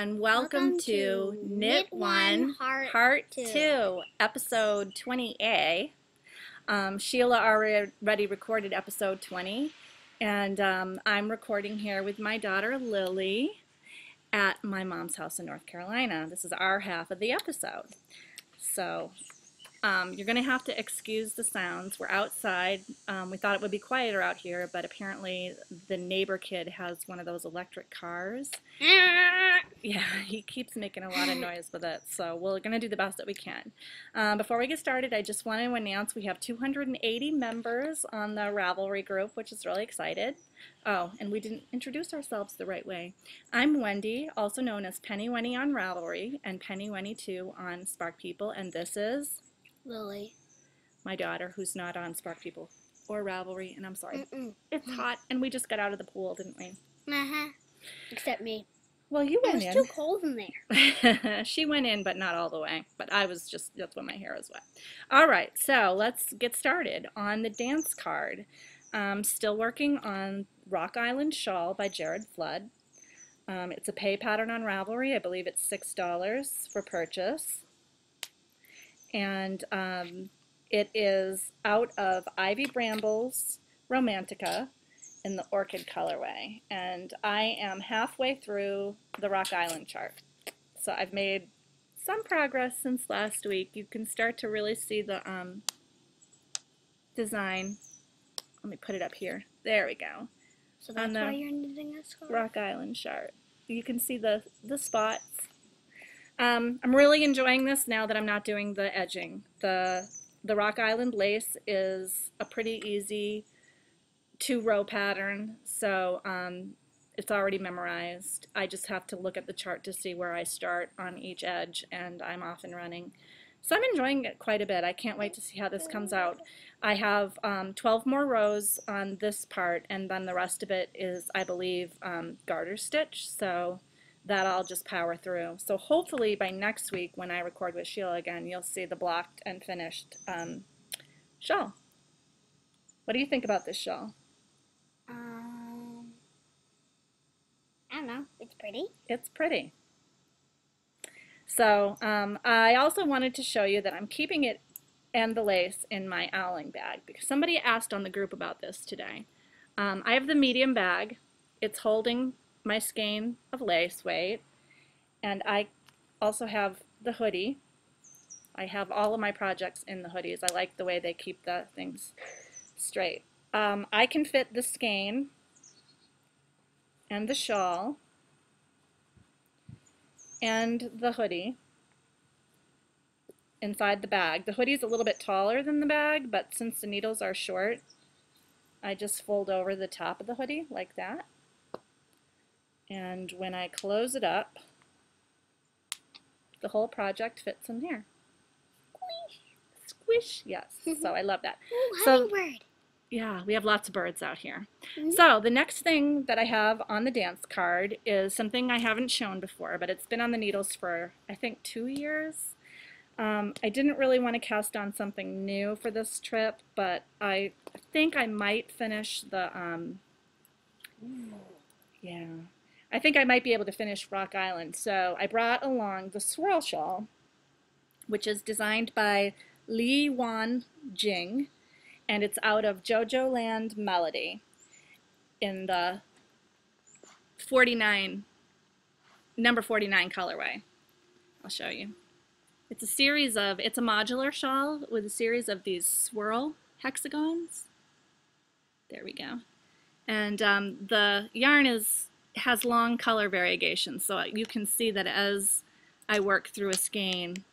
and welcome to Knit One, Heart 2, Episode 20A. Sheila already recorded Episode 20, and I'm recording here with my daughter Lily at my mom's house in North Carolina. This is our half of the episode. So you're going to have to excuse the sounds. We're outside. We thought it would be quieter out here, but apparently the neighbor kid has one of those electric cars. Yeah, he keeps making a lot of noise with it, so we're going to do the best that we can. Before we get started, I just want to announce we have 280 members on the Ravelry group, which is really excited. Oh, and we didn't introduce ourselves the right way. I'm Wendy, also known as Penny Wenny on Ravelry, and Penny Wenny 2 on Spark People, and this is Lily, my daughter, who's not on Spark People or Ravelry, and I'm sorry. It's hot, and we just got out of the pool, didn't we? Except me. Well, you went in. It was too cold in there. She went in, but not all the way. But I was just, that's when my hair was wet. All right, so let's get started on the dance card. Still working on Rock Island Shawl by Jared Flood. It's a pay pattern on Ravelry. I believe it's $6 for purchase. And it is out of Ivy Bramble's Romantica in the Orchid colorway. And I am halfway through the Rock Island chart. So I've made some progress since last week. You can start to really see the design. Let me put it up here. There we go. So that's why you're knitting this card? Rock Island chart. You can see the spots. I'm really enjoying this now that I'm not doing the edging. The Rock Island lace is a pretty easy 2-row pattern, so it's already memorized. I just have to look at the chart to see where I start on each edge, and I'm off and running. So I'm enjoying it quite a bit. I can't wait to see how this comes out. I have 12 more rows on this part, and then the rest of it is, I believe, garter stitch, so that I'll just power through. So hopefully by next week when I record with Sheila again, you'll see the blocked and finished shawl. What do you think about this shawl? I don't know. It's pretty. It's pretty. So I also wanted to show you that I'm keeping it and the lace in my Owling bag because somebody asked on the group about this today. I have the medium bag. It's holding my skein of lace weight, and I also have the hoodie. I have all of my projects in the hoodies. I like the way they keep the things straight. I can fit the skein and the shawl and the hoodie inside the bag. The hoodie is a little bit taller than the bag, but since the needles are short, I just fold over the top of the hoodie like that. And when I close it up, the whole project fits in there. Squish! Squish! Yes. So I love that. Ooh, so, hummingbird. Yeah, we have lots of birds out here. So the next thing that I have on the dance card is something I haven't shown before, but it's been on the needles for, I think, 2 years. I didn't really want to cast on something new for this trip, but I think I might finish the, yeah. I think I might be able to finish Rock Island. So I brought along the swirl shawl, which is designed by Li Wan Jing, and it's out of Jojo Land Melody in the number 49 colorway. I'll show you. It's a series of, it's a modular shawl with a series of these swirl hexagons. There we go. And the yarn has long color variations, so you can see that as I work through a skein,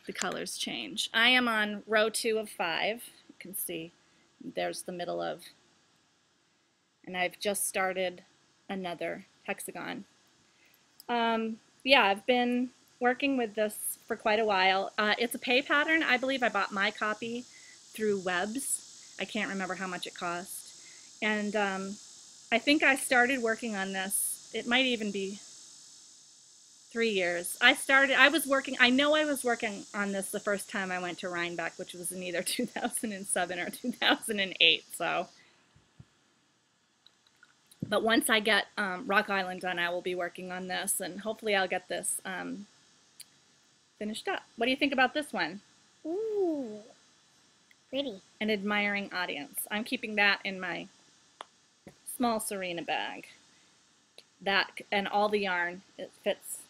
the colors change. I am on row 2 of 5. You can see there's the middle of, and I've just started another hexagon. Yeah, I've been working with this for quite a while. It's a pay pattern. I believe I bought my copy through Webs. I can't remember how much it cost. And I think I started working on this, it might even be 3 years. I know I was working on this the first time I went to Rhinebeck, which was in either 2007 or 2008, so But once I get Rock Island done, I will be working on this, and hopefully I'll get this finished up. What do you think about this one? Ooh, pretty. An admiring audience. I'm keeping that in my small Serena bag. That and all the yarn, it fits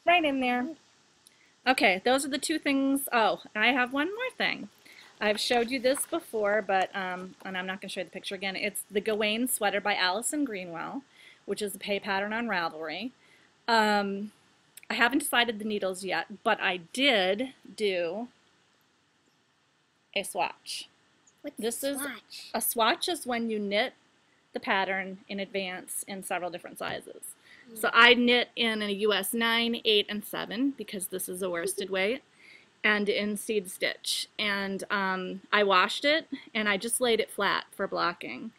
right in there. Okay, those are the two things. Oh, I have one more thing. I've showed you this before, but and I'm not going to show you the picture again. It's the Gawain sweater by Allison Greenwell, which is a pay pattern on Ravelry. I haven't decided the needles yet, but I did do a swatch. What's This a is swatch? a swatch is when you knit the pattern in advance in several different sizes. So I knit in a US 9, 8, and 7 because this is a worsted weight, and in seed stitch. And I washed it and I just laid it flat for blocking.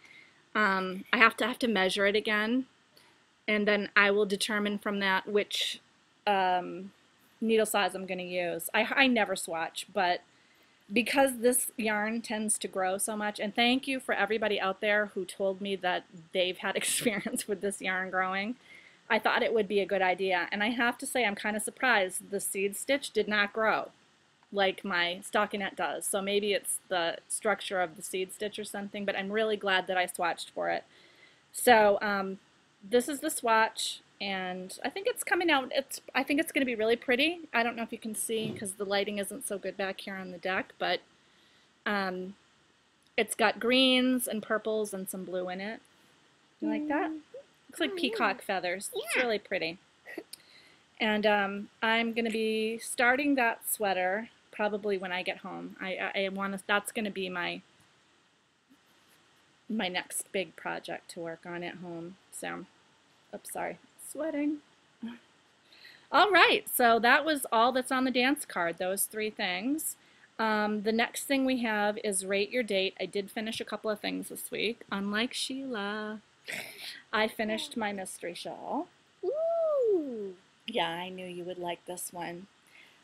I have to measure it again, and then I will determine from that which needle size I'm going to use. I never swatch, but because this yarn tends to grow so much, and thank you for everybody out there who told me that they've had experience with this yarn growing, I thought it would be a good idea. And I have to say I'm kind of surprised the seed stitch did not grow like my stockinette does. So maybe it's the structure of the seed stitch or something, but I'm really glad that I swatched for it. So this is the swatch, and I think it's coming out. I think it's going to be really pretty. I don't know if you can see because the lighting isn't so good back here on the deck, but it's got greens and purples and some blue in it. You like that? Looks like peacock feathers. Yeah. It's really pretty. And I'm going to be starting that sweater probably when I get home. I want to. That's going to be my next big project to work on at home. So, oops, sorry, sweating. All right, so that was all that's on the dance card. Those three things. The next thing we have is rate your date. I did finish a couple of things this week. Unlike Sheila, I finished my mystery shawl. Ooh. Yeah, I knew you would like this one.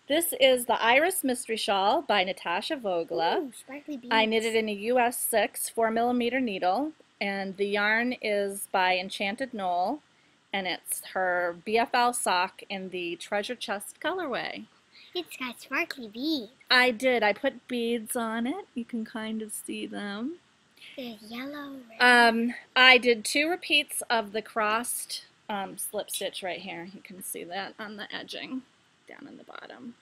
This is the Iris Mystery Shawl by Natasha Vogla. Ooh, sparkly beads. I knitted in a US 6 4mm needle, and the yarn is by Enchanted Knoll, and it's her BFL sock in the Treasure Chest colorway. It's got sparkly beads. I did. I put beads on it. You can kind of see them. There's yellow, red. I did 2 repeats of the crossed slip stitch right here. You can see that on the edging down in the bottom.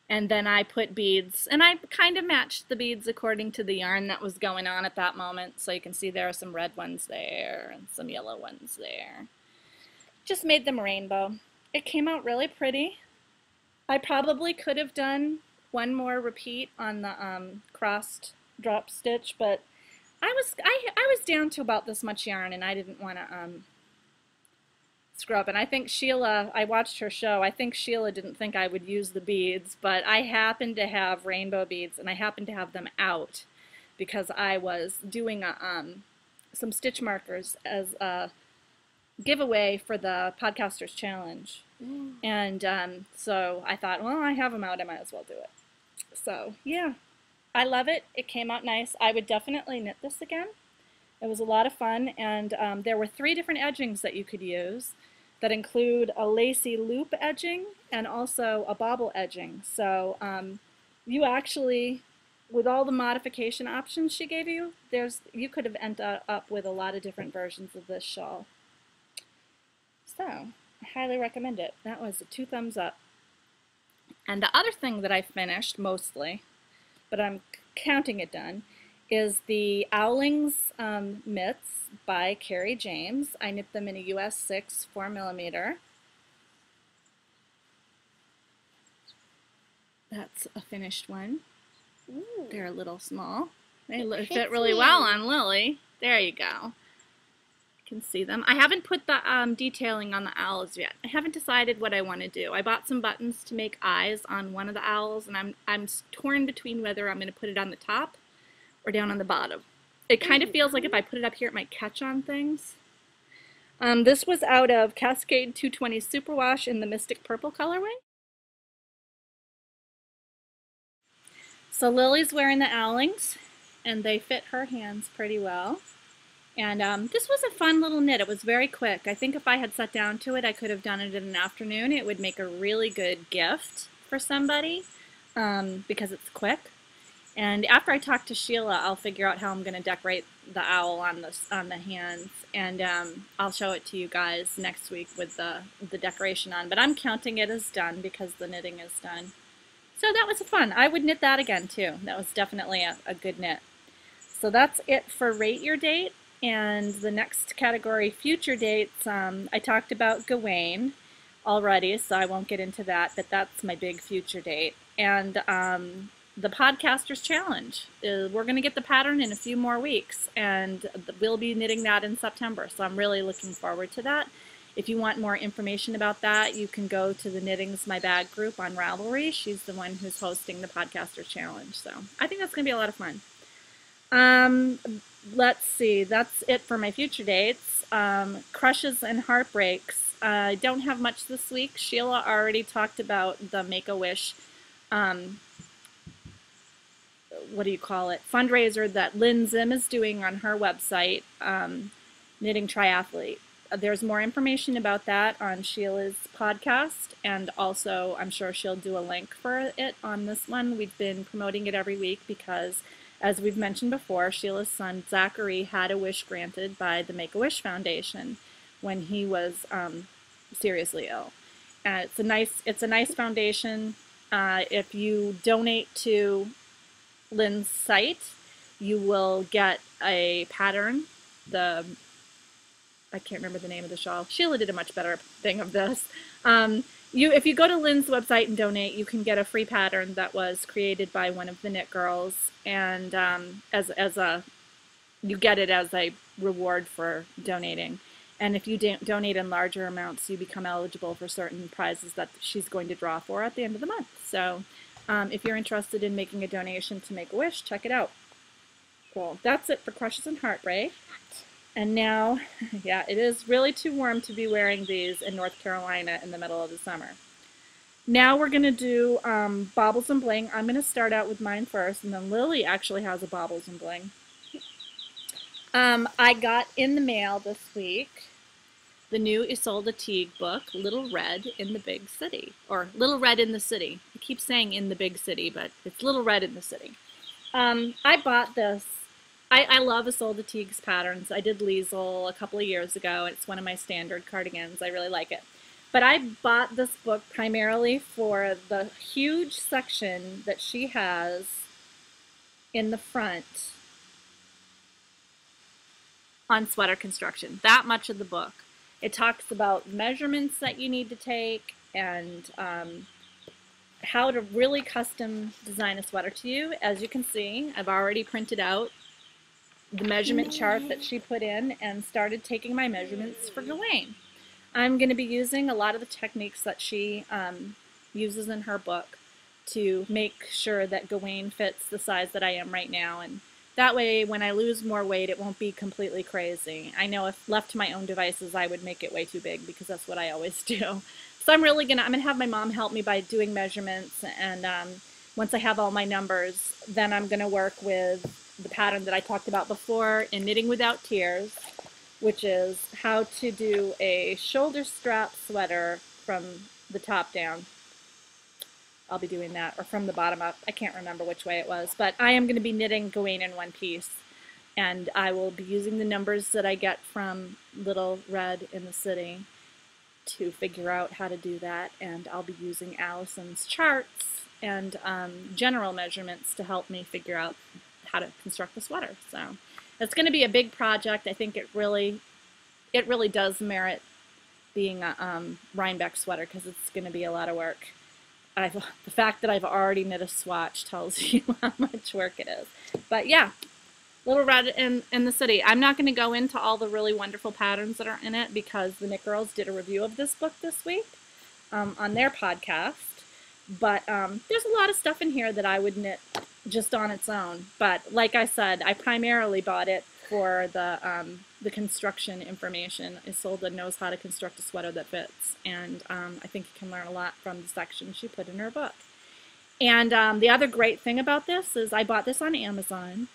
And then I put beads, and I kind of matched the beads according to the yarn that was going on at that moment. So you can see there are some red ones there and some yellow ones there. Just made them rainbow. It came out really pretty. I probably could have done one more repeat on the crossed drop stitch, but I was down to about this much yarn, and I didn't want to scrub. And I think Sheila, I watched her show, I think Sheila didn't think I would use the beads, but I happened to have rainbow beads, and I happened to have them out because I was doing some stitch markers as a giveaway for the Podcasters Challenge. And so I thought, well, I have them out, I might as well do it. So yeah, I love it. It came out nice. I would definitely knit this again. It was a lot of fun, and there were 3 different edgings that you could use that include a lacy loop edging and also a bobble edging. So you actually, with all the modification options she gave you, you could have ended up with a lot of different versions of this shawl. So I highly recommend it. That was a 2 thumbs up. And the other thing that I finished mostly, but I'm counting it done, is the Owlings mitts by Carrie James. I knit them in a US 6 4mm. That's a finished one. Ooh. They're a little small. They fit really well on Lily. There you go. You can see them. I haven't put the detailing on the owls yet. I haven't decided what I want to do. I bought some buttons to make eyes on one of the owls, and I'm torn between whether I'm going to put it on the top or down on the bottom. It kind of feels like if I put it up here, it might catch on things. This was out of Cascade 220 Superwash in the Mystic Purple colorway. So Lily's wearing the Owlings, and they fit her hands pretty well. And this was a fun little knit. It was very quick. I think if I had sat down to it, I could have done it in an afternoon. It would make a really good gift for somebody because it's quick. And after I talk to Sheila, I'll figure out how I'm going to decorate the owl on the hands, and I'll show it to you guys next week with the decoration on. But I'm counting it as done because the knitting is done. So that was fun. I would knit that again too. That was definitely a good knit. So that's it for Rate Your Date. And the next category, Future Dates, I talked about Gawain already, so I won't get into that, but that's my big future date. And the Podcasters Challenge. We're going to get the pattern in a few more weeks, and we'll be knitting that in September, so I'm really looking forward to that. If you want more information about that, you can go to the Knitting's My Bag group on Ravelry. She's the one who's hosting the Podcasters Challenge, so I think that's going to be a lot of fun. Let's see, that's it for my future dates. Crushes and heartbreaks. I don't have much this week. Sheila already talked about the Make-A-Wish what do you call it, fundraiser that Lynn Zim is doing on her website, Knitting Triathlete. There's more information about that on Sheila's podcast, and also I'm sure she'll do a link for it on this one. We've been promoting it every week because, as we've mentioned before, Sheila's son Zachary had a wish granted by the Make-A-Wish Foundation when he was seriously ill. It's a nice foundation. If you donate to Lynn's site, you will get a pattern. I can't remember the name of the shawl. Sheila did a much better thing of this. If you go to Lynn's website and donate, you can get a free pattern that was created by one of the knit girls, and you get it as a reward for donating. And if you donate in larger amounts, you become eligible for certain prizes that she's going to draw for at the end of the month. So if you're interested in making a donation to Make-A-Wish, check it out. Cool. That's it for Crushes and Heartbreak. And now, yeah, it is really too warm to be wearing these in North Carolina in the middle of the summer. Now we're going to do Baubles and Bling. I'm going to start out with mine first, and then Lily actually has a Baubles and Bling. I got in the mail this week the new Isolde Teague book, Little Red in the Big City, or Little Red in the City. I keep saying in the big city, but it's Little Red in the City. I bought this. I love Isolde Teague's patterns. I did Liesel a couple of years ago. It's one of my standard cardigans. I really like it. But I bought this book primarily for the huge section that she has in the front on sweater construction. That much of the book. It talks about measurements that you need to take and how to really custom design a sweater to you. As you can see, I've already printed out the measurement chart that she put in and started taking my measurements for Gawain. I'm going to be using a lot of the techniques that she uses in her book to make sure that Gawain fits the size that I am right now, and that way when I lose more weight it won't be completely crazy. I know if left to my own devices I would make it way too big because that's what I always do. So I'm going to have my mom help me by doing measurements, and once I have all my numbers, then I'm going to work with the pattern that I talked about before in Knitting Without Tears, which is how to do a shoulder strap sweater from the top down. I'll be doing that, or from the bottom up. I can't remember which way it was, but I am going to be knitting Gawain in one piece, and I will be using the numbers that I get from Little Red in the City to figure out how to do that, and I'll be using Allison's charts and general measurements to help me figure out how to construct the sweater. So it's going to be a big project. I think it really does merit being a Rhinebeck sweater because it's going to be a lot of work. The fact that I've already knit a swatch tells you how much work it is. But yeah, Little Red in the City. I'm not going to go into all the really wonderful patterns that are in it because the Knit Girls did a review of this book this week on their podcast. But there's a lot of stuff in here that I would knit just on its own. But like I said, I primarily bought it for the construction information. Isolde knows how to construct a sweater that fits, and I think you can learn a lot from the section she put in her book. And the other great thing about this is I bought this on Amazon,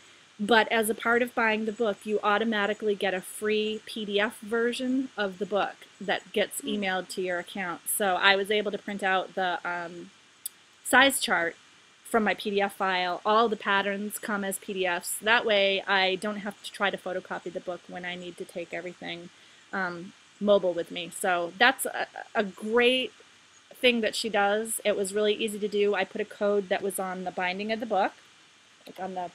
But as a part of buying the book, you automatically get a free PDF version of the book that gets emailed to your account. So I was able to print out the size chart from my PDF file. All the patterns come as PDFs. That way I don't have to try to photocopy the book when I need to take everything mobile with me. So that's a great thing that she does. It was really easy to do. I put a code that was on the binding of the book, like on the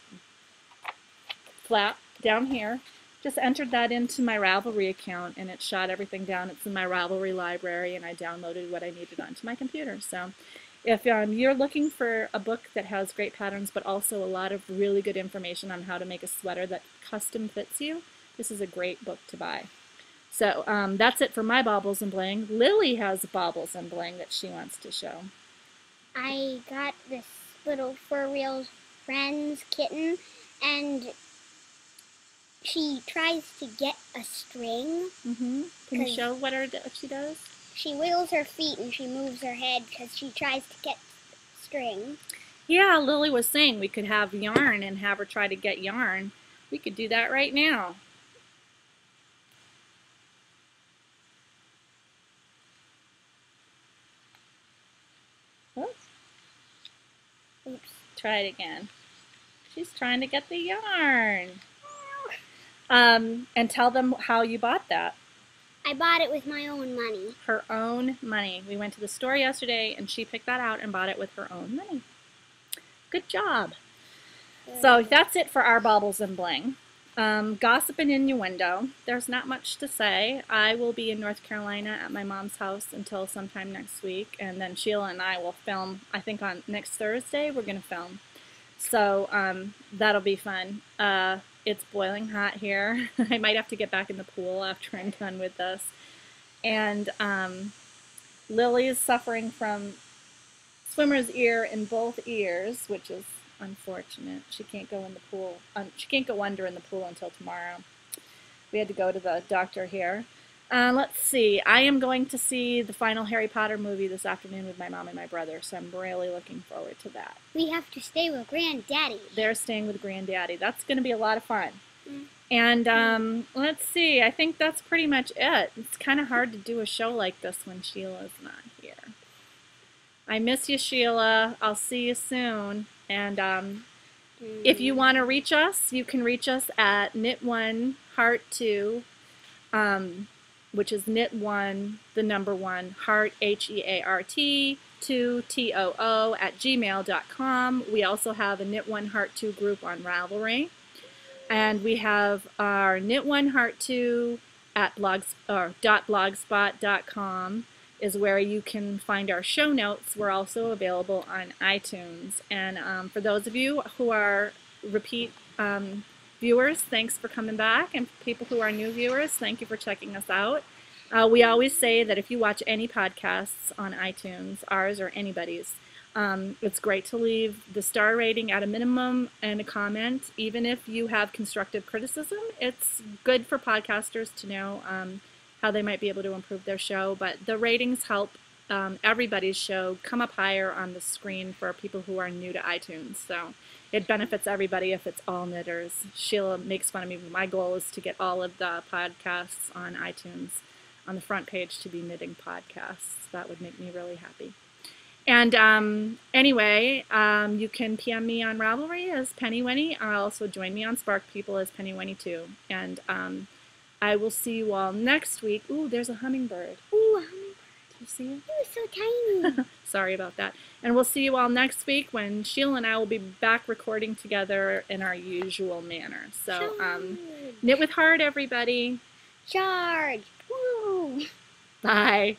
flap down here. Just entered that into my Ravelry account and it shot everything down. It's in my Ravelry library and I downloaded what I needed onto my computer. So if you're looking for a book that has great patterns but also a lot of really good information on how to make a sweater that custom fits you, this is a great book to buy. So that's it for my baubles and bling. Lily has baubles and bling that she wants to show. I got this little Fur Real Friends kitten, and she tries to get a string. Can you show what she does? She wiggles her feet and she moves her head because she tries to get string. Yeah, Lily was saying we could have yarn and have her try to get yarn. We could do that right now. Oops, try it again. She's trying to get the yarn. And tell them how you bought that. I bought it with my own money. Her own money. We went to the store yesterday and she picked that out and bought it with her own money. Good job. So that's it for our baubles and bling. Gossip and innuendo. There's not much to say. I will be in North Carolina at my mom's house until sometime next week, and then Sheila and I will film, I think on next Thursday we're going to film. So that'll be fun. It's boiling hot here. I might have to get back in the pool after I'm done with this. And Lily is suffering from swimmer's ear in both ears, which is unfortunate. She can't go in the pool. She can't go under in the pool until tomorrow. We had to go to the doctor here. Let's see. I am going to see the final Harry Potter movie this afternoon with my mom and my brother, so I'm really looking forward to that. We have to stay with Granddaddy. They're staying with Granddaddy. That's going to be a lot of fun. And let's see. I think that's pretty much it. It's kind of hard to do a show like this when Sheila's not here. I miss you, Sheila. I'll see you soon. And if you want to reach us, you can reach us at knit1heart2, which is knit1, the number 1, heart, H-E-A-R-T, 2, T-O-O, at gmail.com. We also have a knit1heart2 group on Ravelry. And we have our knit1heart2 at blogspot.com is where you can find our show notes. We're also available on iTunes. And for those of you who are repeat viewers, thanks for coming back. And for people who are new viewers, thank you for checking us out. We always say that if you watch any podcasts on iTunes, ours or anybody's, it's great to leave the star rating at a minimum and a comment. Even if you have constructive criticism, it's good for podcasters to know how they might be able to improve their show. But the ratings help everybody's show come up higher on the screen for people who are new to iTunes. So it benefits everybody if it's all knitters. Sheila makes fun of me, but my goal is to get all of the podcasts on iTunes on the front page to be knitting podcasts. That would make me really happy. And anyway, you can PM me on Ravelry as Penny Wenny, or also join me on Spark People as Penny Wenny too. And I will see you all next week. Ooh, there's a hummingbird. Ooh, a hummingbird. Do you see it? It was so tiny. Sorry about that. And we'll see you all next week when Sheila and I will be back recording together in our usual manner. So knit with heart, everybody. Charge. Woo. Bye.